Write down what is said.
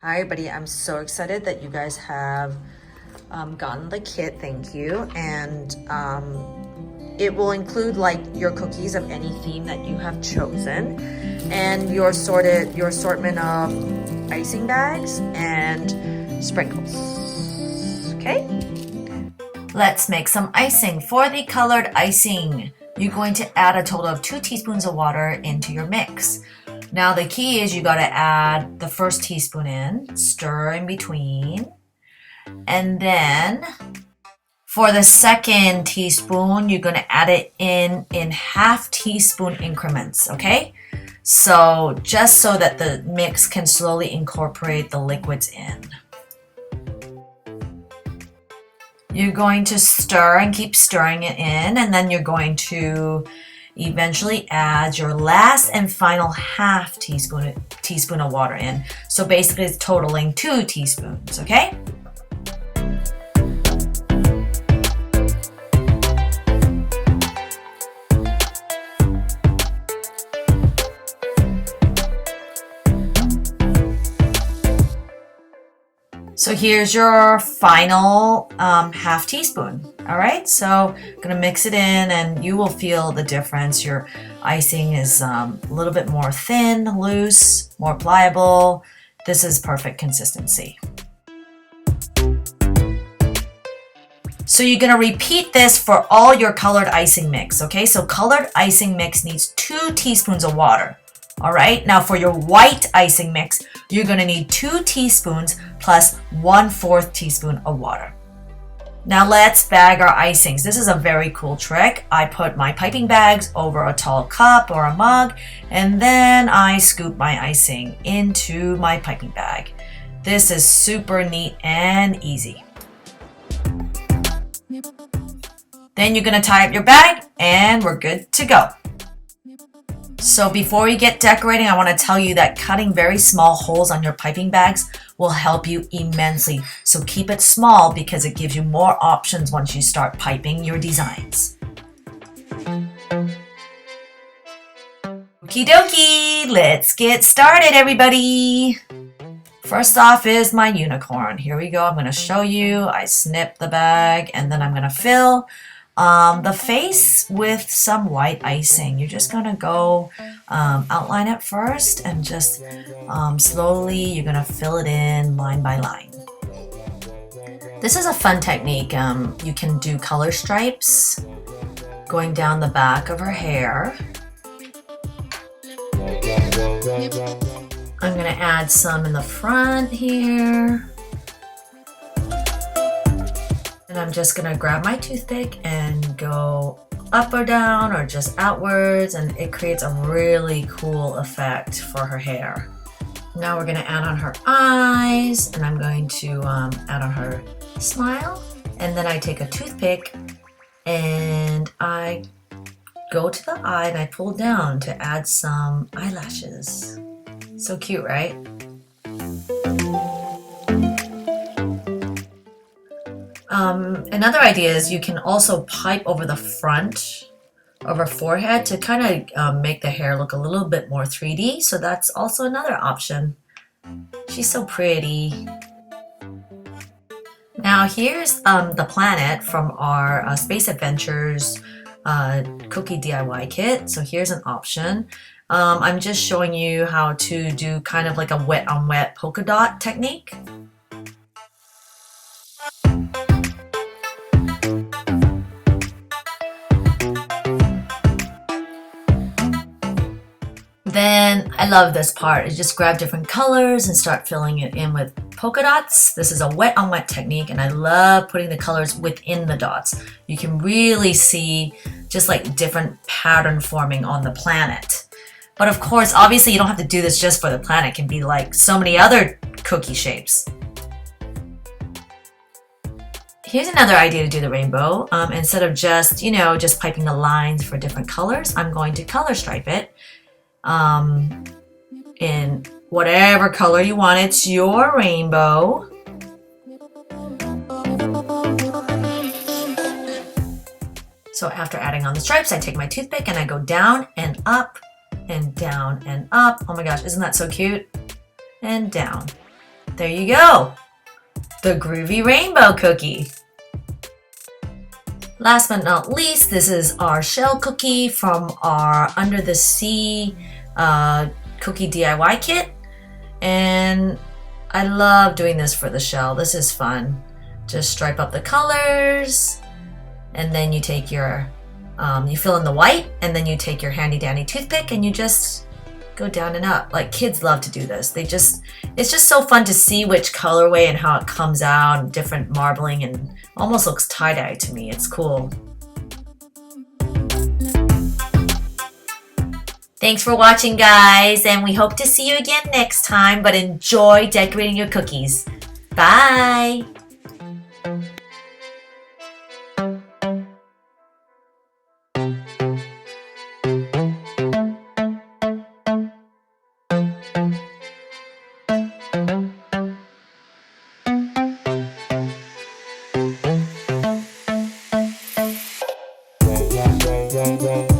Hi everybody, I'm so excited that you guys have gotten the kit, thank you. And it will include like your cookies of any theme that you have chosen and your assortment of icing bags and sprinkles, okay? Let's make some icing. For the colored icing, you're going to add a total of 2 teaspoons of water into your mix. Now the key is you got to add the first teaspoon in, stir in between, and then for the second teaspoon, you're going to add it in half teaspoon increments, okay? So just so that the mix can slowly incorporate the liquids in. You're going to stir and keep stirring it in, and then you're going to eventually add your last and final half teaspoon of water in. So basically it's totaling 2 teaspoons, okay? So here's your final half teaspoon. All right, so I'm gonna mix it in and you will feel the difference. Your icing is a little bit more thin, loose, more pliable. This is perfect consistency. So you're gonna repeat this for all your colored icing mix, okay? So colored icing mix needs 2 teaspoons of water. All right, now for your white icing mix, you're gonna need 2 teaspoons plus 1/4 teaspoon of water. Now let's bag our icings. This is a very cool trick. I put my piping bags over a tall cup or a mug, and then I scoop my icing into my piping bag. This is super neat and easy. Then you're gonna tie up your bag and we're good to go. So before we get decorating, I want to tell you that cutting very small holes on your piping bags will help you immensely. So keep it small because it gives you more options once you start piping your designs. Okie dokie, let's get started everybody. First off is my unicorn. Here we go, I'm going to show you. I snip the bag and then I'm going to fill the face with some white icing. You're just gonna go outline it first and just slowly you're gonna fill it in line by line. This is a fun technique. You can do color stripes going down the back of her hair. I'm gonna add some in the front here. And I'm just gonna grab my toothpick and go up or down or just outwards, and it creates a really cool effect for her hair. Now we're gonna add on her eyes, and I'm going to add on her smile. And then I take a toothpick and I go to the eye and I pull down to add some eyelashes. So cute, right? Another idea is you can also pipe over the front of her forehead to kind of make the hair look a little bit more 3D. So that's also another option. She's so pretty. Now here's the planet from our Space Adventures cookie DIY kit. So here's an option. I'm just showing you how to do kind of like a wet on wet polka dot technique. Then I love this part. Is just grab different colors and start filling it in with polka dots. This is a wet on wet technique and I love putting the colors within the dots. You can really see just like different pattern forming on the planet. But of course, obviously you don't have to do this just for the planet. It can be like so many other cookie shapes. Here's another idea to do the rainbow. Instead of just, just piping the lines for different colors, I'm going to color stripe it. In whatever color you want. It's your rainbow. So after adding on the stripes, I take my toothpick and I go down and up and down and up. Oh my gosh, isn't that so cute? And down There you go. The groovy rainbow cookie. Last but not least, this is our shell cookie from our Under the Sea cookie DIY kit. And I love doing this for the shell. This is fun. Just stripe up the colors, and then you take your, you fill in the white, and then you take your handy dandy toothpick and you just go down and up. Like, kids love to do this. It's just so fun to see which colorway and how it comes out, and different marbling, and almost looks tie-dye to me. It's cool. Thanks for watching, guys, and we hope to see you again next time, but enjoy decorating your cookies. Bye! Yeah.